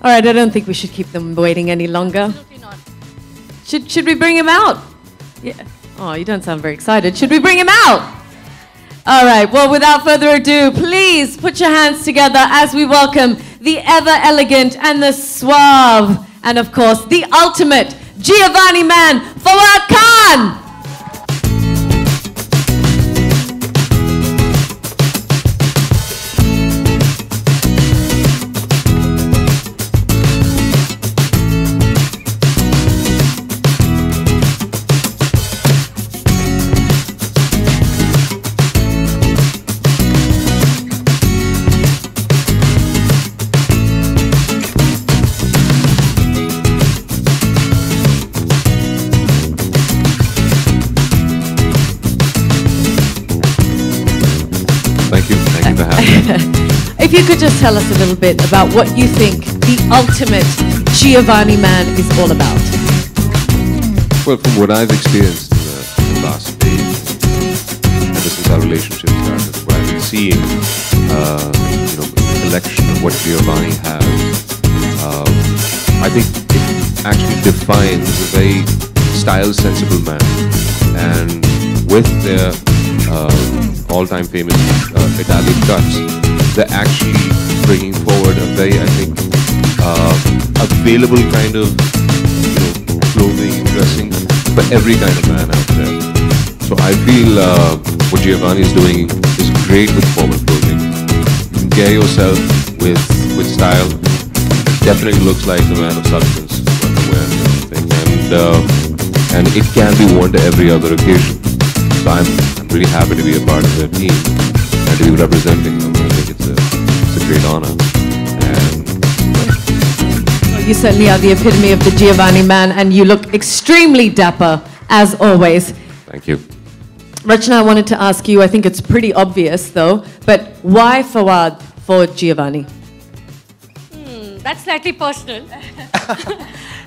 All right, I don't think we should keep them waiting any longer. Absolutely not. Should we bring him out? Yeah. Oh, you don't sound very excited. Should we bring him out? All right, well, without further ado, please put your hands together as we welcome the ever elegant and the suave, and of course, the ultimate Giovani man, Fawad Khan! Thank you for having me. If you could just tell us a little bit about what you think the ultimate Giovani man is all about. Well, from what I've experienced in the last days, ever since our relationship started, what I've been seeing, the collection of what Giovani has, I think it actually defines a very style-sensible man. And with their all-time famous Italian cuts, they're actually bringing forward a very, I think, available kind of clothing and dressing for every kind of man out there. So I feel what Giovani is doing is great with formal clothing. You can carry yourself with style. Definitely looks like the man of substance when they wear everything, and it can be worn to every other occasion. So I'm really happy to be a part of their team and to be representing them. I think it's a great honor. And you certainly are the epitome of the Giovani man, and you look extremely dapper, as always. Thank you. Rachna, I wanted to ask you, I think it's pretty obvious though, but why Fawad for Giovani? That's slightly personal.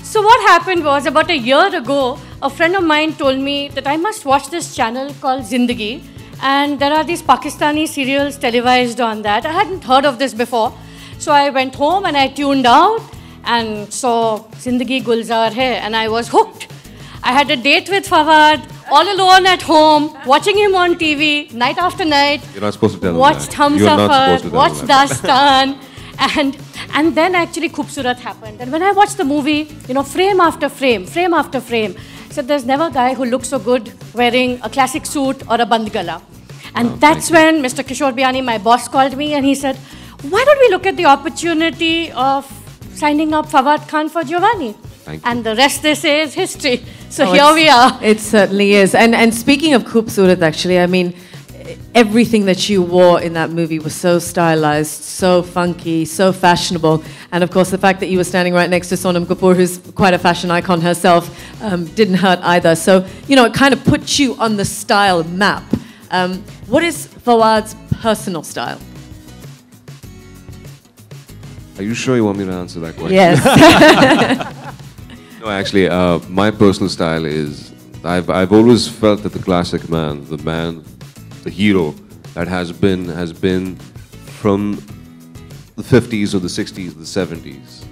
So what happened was, about a year ago, a friend of mine told me that I must watch this channel called Zindagi, and there are these Pakistani serials televised on that. I hadn't heard of this before. So I went home and I tuned out and saw Zindagi Gulzar Hai, and I was hooked. I had a date with Fawad, all alone at home, watching him on TV, night after night. You're not supposed to tell watched them that. Humsafar, watched Dastan, and then actually Khoobsurat happened. And when I watched the movie, frame after frame, frame after frame, I said, there's never a guy who looks so good wearing a classic suit or a band gala. And that's when Mr. Kishore Biani, my boss, called me and he said, why don't we look at the opportunity of signing up Fawad Khan for Giovani? And the rest, they say, is history. So here we are. It certainly is. And speaking of Khoobsurat, actually, I mean, everything that you wore in that movie was so stylized, so funky, so fashionable. And of course, the fact that you were standing right next to Sonam Kapoor, who's quite a fashion icon herself, didn't hurt either. So, it kind of puts you on the style map. What is Fawad's personal style? Are you sure you want me to answer that question? Yes. No, actually, my personal style is, I've always felt that the classic man, the hero that has been from the 50s or the 60s, the 70s.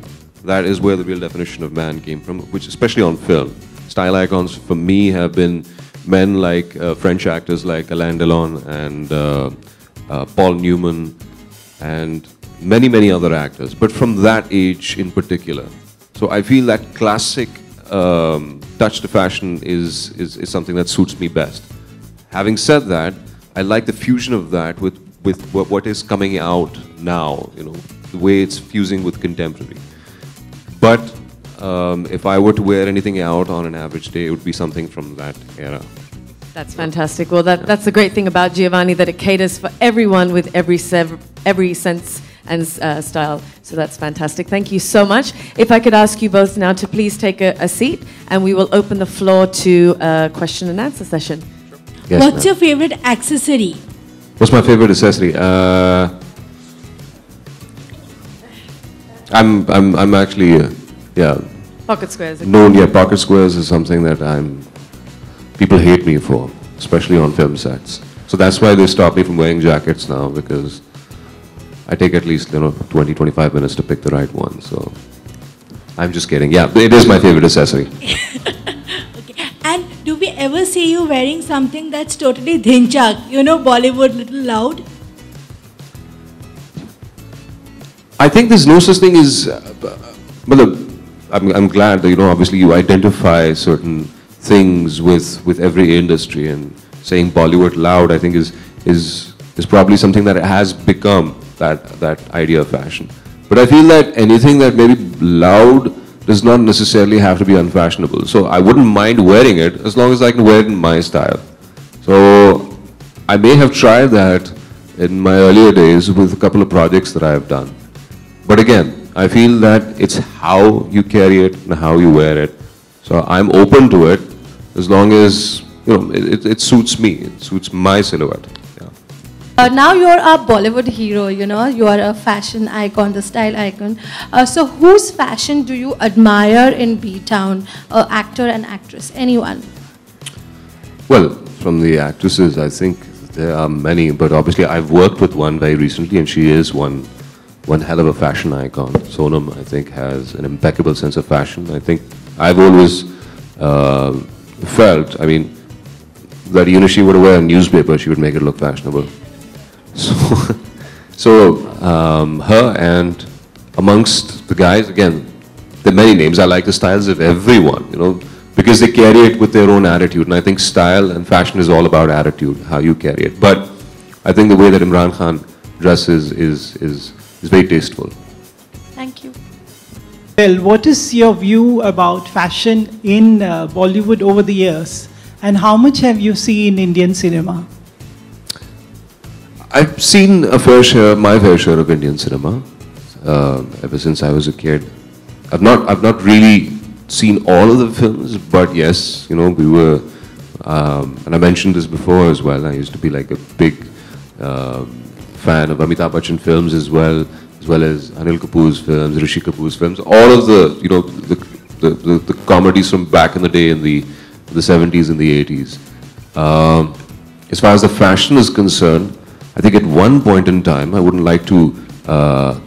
That is where the real definition of man came from, which especially on film. Style icons for me have been men like French actors like Alain Delon and Paul Newman and many, many other actors, but from that age in particular. So I feel that classic touch to fashion is something that suits me best. Having said that, I like the fusion of that with what is coming out now, the way it's fusing with contemporary. But if I were to wear anything out on an average day, it would be something from that era. That's fantastic. Well, that's the great thing about Giovani, that it caters for everyone with every sense and style. So that's fantastic. Thank you so much. If I could ask you both now to please take a seat, and we will open the floor to a question and answer session. Yes, what's your favorite accessory? What's my favorite accessory? I'm actually Pocket squares. Pocket squares is something that people hate me for, especially on film sets. So that's why they stop me from wearing jackets now, because I take at least 20-25 minutes to pick the right one. So I'm just kidding. Yeah, it is my favorite accessory. Okay. And do we ever see you wearing something that's totally dhinchak? You know, Bollywood, little loud? I think there's no such thing as. I'm glad that, you know, obviously you identify certain things with every industry, and saying Bollywood loud, I think is probably something that has become that idea of fashion. But I feel that anything that may be loud does not necessarily have to be unfashionable. So I wouldn't mind wearing it as long as I can wear it in my style. So I may have tried that in my earlier days with a couple of projects that I have done. But again, I feel that it's how you carry it and how you wear it. So I'm open to it as long as, you know, it suits me, it suits my silhouette. Yeah. Now you're a Bollywood hero, you know, you are a fashion icon, the style icon. So whose fashion do you admire in B-Town, actor and actress, anyone? Well, from the actresses, I think there are many, but obviously I've worked with one very recently, and she is one hell of a fashion icon. Sonam, I think, has an impeccable sense of fashion. I think I've always felt, I mean, that even if she were to wear a newspaper, she would make it look fashionable. So her and amongst the guys, again, there are many names. I like the styles of everyone, you know, because they carry it with their own attitude. And I think style and fashion is all about attitude, how you carry it. But I think the way that Imran Khan dresses is very tasteful. Thank you. Well, what is your view about fashion in Bollywood over the years? And how much have you seen Indian cinema? I've seen my fair share of Indian cinema ever since I was a kid. I've not really seen all of the films, but yes, you know, we were, and I mentioned this before as well. I used to be like a big fan of Amitabh Bachchan films as well as Anil Kapoor's films, Rishi Kapoor's films. All of the, you know, the comedies from back in the day in the 70s and the 80s. As far as the fashion is concerned, I think at one point in time, I wouldn't like to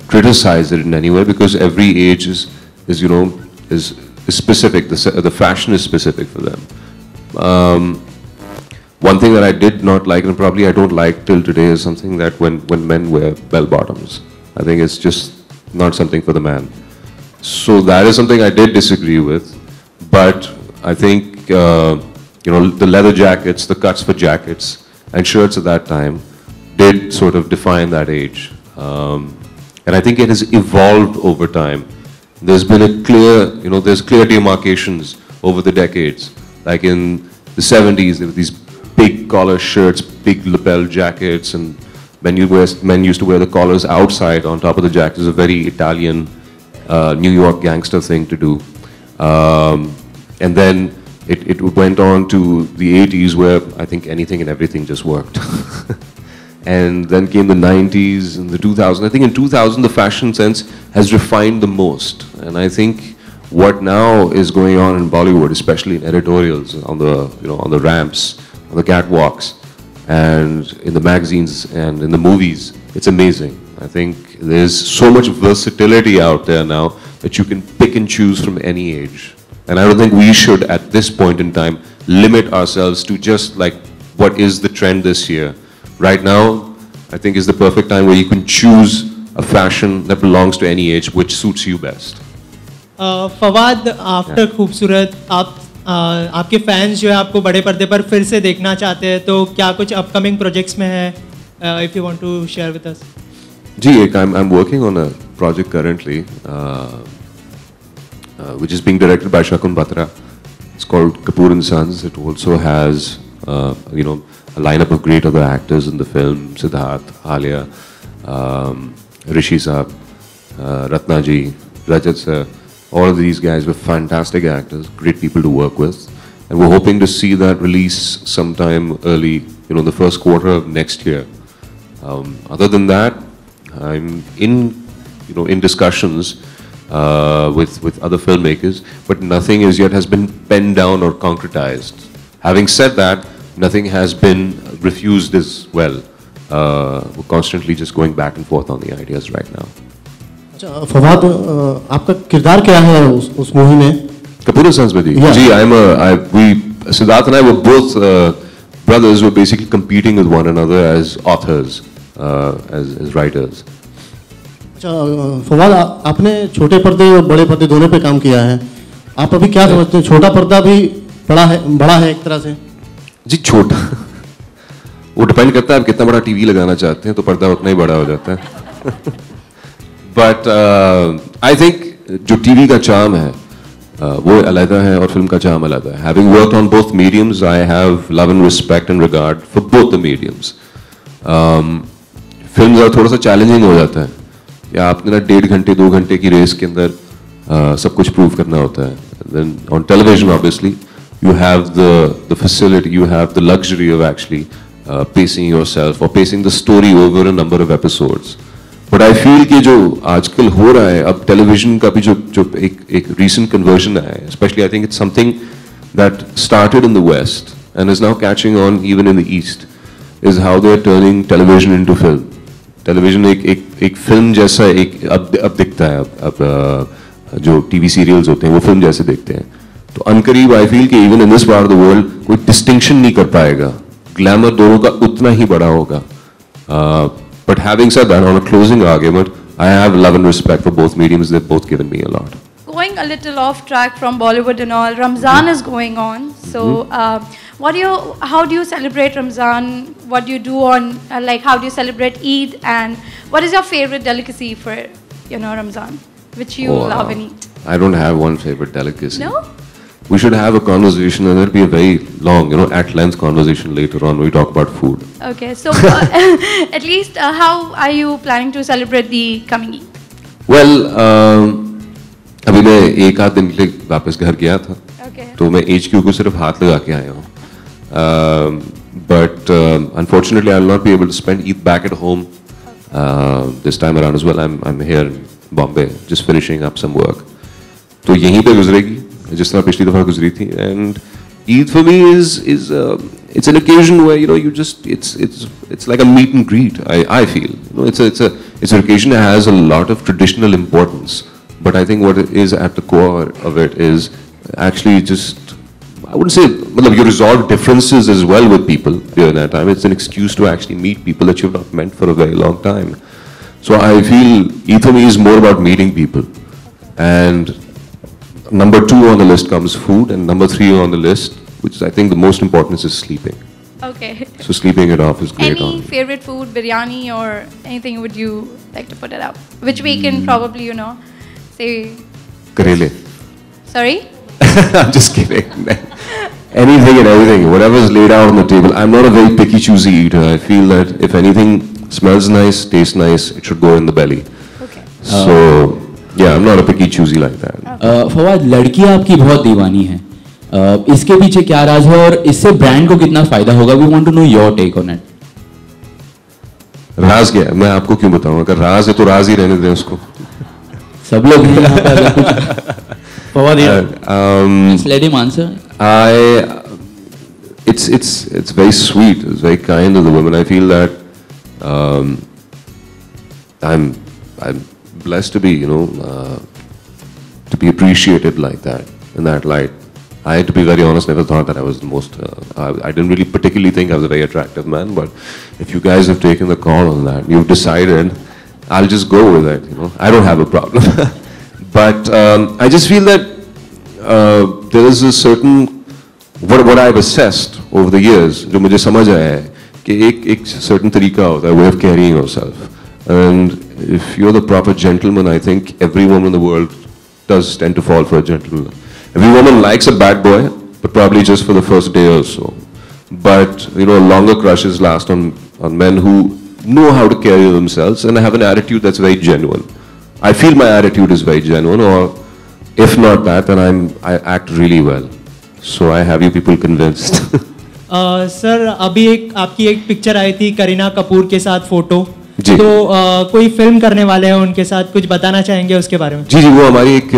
criticize it in any way, because every age is specific. The fashion is specific for them. One thing that I did not like, and probably I don't like till today, is something that when men wear bell bottoms. I think it's just not something for the man. So that is something I did disagree with. But I think you know, the leather jackets, the cuts for jackets and shirts at that time did sort of define that age. And I think it has evolved over time. There's been a clear, you know, there's clear demarcations over the decades. Like in the 70s, there were these big collar shirts, big lapel jackets, and men used to wear the collars outside on top of the jackets. It was a very Italian, New York gangster thing to do. And then it went on to the 80s, where I think anything and everything just worked. And then came the 90s and the 2000s. I think in 2000 the fashion sense has refined the most. And I think what now is going on in Bollywood, especially in editorials, on the, you know, on the ramps, on the catwalks, and in the magazines and in the movies, it's amazing. I think there's so much versatility out there now that you can pick and choose from any age. And I don't think we should, at this point in time, limit ourselves to just like what is the trend this year. Right now, I think is the perfect time where you can choose a fashion that belongs to any age, which suits you best. Fawad, after खूबसूरत, आपके fans जो है आपको बड़े पर्दे पर फिर से देखना चाहते हैं, तो क्या कुछ अपकमिंग प्रोजेक्ट्स में है? If you want to share with us. Ji, I'm working on a project currently, which is being directed by Shakun Batra. It's called Kapoor and Sons. It also has, you know, a lineup of great other actors in the film: Siddharth, Alia, Rishi Saab, Ratna ji, Rajat sir. All of these guys were fantastic actors, great people to work with, and we're hoping to see that release sometime early, you know, the first quarter of next year. Other than that, I'm in discussions with other filmmakers, but nothing as yet has been penned down or concretized. Having said that, nothing has been refused as well. We're constantly just going back and forth on the ideas right now. अच्छा फवाद, आपका किरदार क्या है उस movie में? Kapoor and Sons with you. Yeah. Siddharth and I were both brothers who were basically competing with one another as authors, as writers. अच्छा फवाद, आपने छोटे पर्दे और बड़े पर्दे दोनों पे काम किया है. आप अभी क्या समझते हैं, छोटा पर्दा भी बड़ा है एक तरह से? जी छोटा वो डिपेंड करता है आप कितना बड़ा टीवी लगाना चाहते हैं, तो पर्दा उतना ही बड़ा हो जाता है. बट आई थिंक जो टीवी का चार्म है वो अलग है और फिल्म का चार्म अलग है. Having worked on both mediums, I have love and respect and regard for both the mediums. Film थोड़ा सा चैलेंजिंग हो जाता है, या आपने ना 1.5 घंटे 2 घंटे की रेस के अंदर सब कुछ प्रूव करना होता है. Then on television, obviously, you have the facility, you have the luxury of actually pacing yourself or pacing the story over a number of episodes. But I feel कि जो आजकल हो रहा है, अब television का भी जो एक recent conversion है, especially I think it's something that started in the West and is now catching on even in the East, is how they're turning television into film. Television एक film जैसा अब दिखता है, अब जो टीवी सीरियल्स होते हैं वो फिल्म जैसे देखते हैं. तो अनकरीब आई फील कि even in this part of the world कोई डिस्टिंक्शन नहीं कर पाएगा, ग्लैमर दोनों का उतना ही बड़ा होगा. But having said that, on a closing argument, I have love and respect for both mediums. They both given me a lot. Going a little off track from Bollywood and all, Ramzan is going on. So, how do you celebrate Ramzan? What do you do on, how do you celebrate Eid? And what is your favorite delicacy for, Ramzan, which you love and eat? I don't have one favorite delicacy. No? We should have a conversation, and it'll be a very long, at-length conversation later on. We talk about food. Okay, so at least how are you planning to celebrate the coming Eid? Well, अभी मैं 1 आध दिन के लिए वापस घर गया था, तो मैं HQ को सिर्फ हाथ लगा के आया हूँ. But unfortunately, I'll not be able to spend Eid back at home this time around as well. I'm here in Bombay, just finishing up some work. तो यहीं पे गुजरेगी जिस तरह पिछली दफा गुजरी थी. And Eid for me is it's an occasion where you just it's like a meet and greet. I feel it's an occasion that has a lot of traditional importance. But I think what is at the core of it is actually just, I wouldn't say, you resolve differences as well with people during that time. It's an excuse to actually meet people that you've not met for a very long time. So I feel Eid for me is more about meeting people. And number 2 on the list comes food, and number 3 on the list, which I think the most important, is sleeping. Okay. So sleeping it off is great. Any favorite food, biryani or anything would you like to put it out? Which we can probably, say. Karele. Sorry? I'm just kidding. Anything and everything, whatever is laid out on the table. I'm not a very picky, choosy eater. I feel that if anything smells nice, tastes nice, it should go in the belly. Okay. So, yeah, I'm not a picky, choosy like that. Fawad, लड़कियां आपकी बहुत दीवानी हैं. इसके पीछे क्या राज है और इससे ब्रांड को कितना फायदा होगा? We want to know your take on it. राज क्या है? मैं आपको क्यों बताऊं? अगर राज है तो राज ही रहने दें उसको. सब लोग हैं यहाँ पे अगर कुछ. Fawad, just let him answer. It's very sweet. It's very kind of the women. I feel that I'm blessed to be to be appreciated like that, in that light. I had to be very honest. Never thought that I was the most. I didn't really particularly think I was a very attractive man. But if you guys have taken the call on that, you've decided, I'll just go with it. I don't have a problem. But I just feel that there is a certain what I've assessed over the years. जो मुझे समझ आया है कि एक certain तरीका होता है, way of carrying yourself. And if you're the proper gentleman, I think every woman in the world does tend to fall for a gentleman. Every woman likes a bad boy, but probably just for the first day or so. But longer crushes last on men who know how to carry themselves and have an attitude that's very genuine. I feel my attitude is very genuine, or if not that, then I act really well. So I have you people convinced. Sir, अभी आपकी एक picture आई थी करीना कपूर के साथ photo. जी. तो कोई film करने वाले हैं उनके साथ, कुछ बताना चाहेंगे उसके बारे में? जी, वो हमारी एक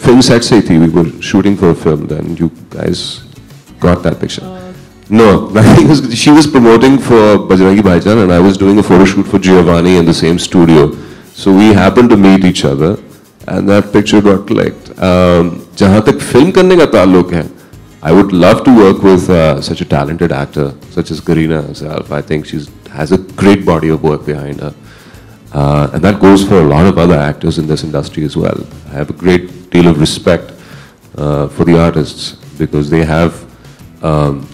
फिल्म सेट से ही थी. We were shooting for a film. Then you guys got that picture. No, she was promoting for Bajrangi Bhaijaan, and I was doing a photo shoot for Giovani in the same studio. So we happened to meet each other, and that picture got clicked. जहाँ तक film करने का ताल्लुक है, I would love to work with such a talented actor, such as Kareena herself. I think she has a great body of work behind her. And that goes for a lot of other actors in this industry as well. I have a great deal of respect for the artists because they have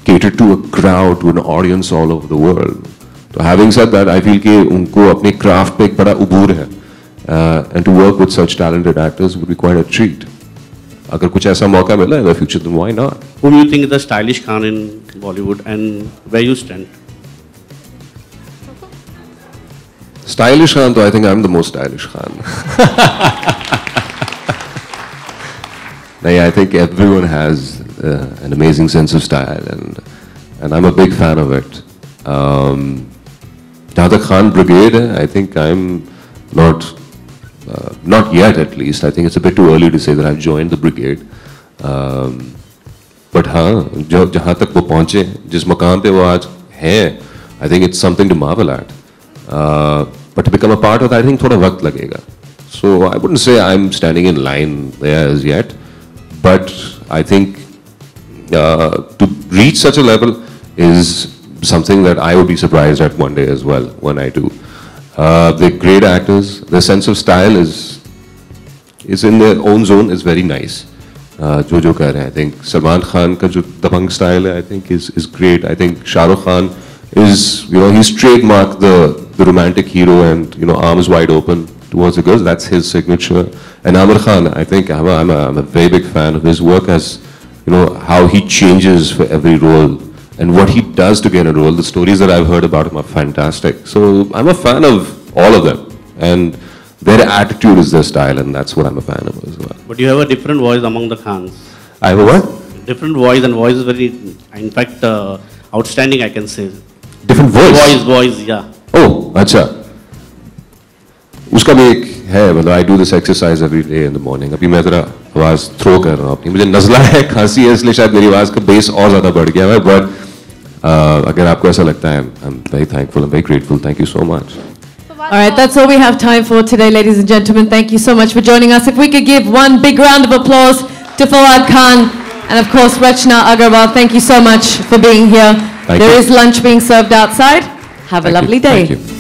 catered to a crowd, to an audience all over the world. So having said that, I feel कि उनको अपने craft पे एक बड़ा उबूर है. And to work with such talented actors would be quite a treat. अगर कुछ ऐसा मौका मिला in the future, then why not? Who do you think is the stylish Khan in Bollywood, and where you stand? Stylish Khan, though I think I'm the most stylish Khan. I think everyone has an amazing sense of style, and I'm a big fan of it. The Khan Brigade, I think I'm not yet at least. I think it's a bit too early to say that I've joined the brigade. But हाँ, जहाँ तक वो पहुँचे, जिस मकाम पे वो आज हैं, I think it's something to marvel at. But to become a part of that, I think थोड़ा वक्त लगेगा. So I wouldn't say I'm standing in line there as yet, but I think to reach such a level is something that I would be surprised at one day as well when I do. They're great actors. Their sense of style is in their own zone. Is very nice. जो कह रहे हैं, I think Salman Khan का जो दबंग style है, I think is great. I think Shah Rukh Khan is, he's trademarked the romantic hero and arms wide open towards the girls. That's his signature. And Amir Khan, I think I'm a very big fan of his work as how he changes for every role. And what he does to get a role, the stories that I've heard about him are fantastic. So I'm a fan of all of them. And their attitude is their style, and that's what I'm a fan of as well. But you have a different voice among the Khans. I have a what? Different voice, and voice is very, in fact, outstanding, I can say. Different voice? Voice, yeah. Oh, अच्छा. उसका भी एक है, मतलब I do this exercise every day in the morning. अभी मैं ज़रा आवाज़ throw कर रहा हूँ अपनी. मुझे नज़ला है, खांसी है, इसलिए शायद मेरी आवाज़ का bass और ज़्यादा बढ़ गया है. But अगर आपको ऐसा लगता है, I'm very thankful, I'm very grateful. Thank you so much. All right, that's all we have time for today, ladies and gentlemen. Thank you so much for joining us. If we could give one big round of applause to Fawad Khan and, of course, Rachna Agarwal. Thank you so much for being here. There is lunch being served outside. Have a lovely day. Thank you.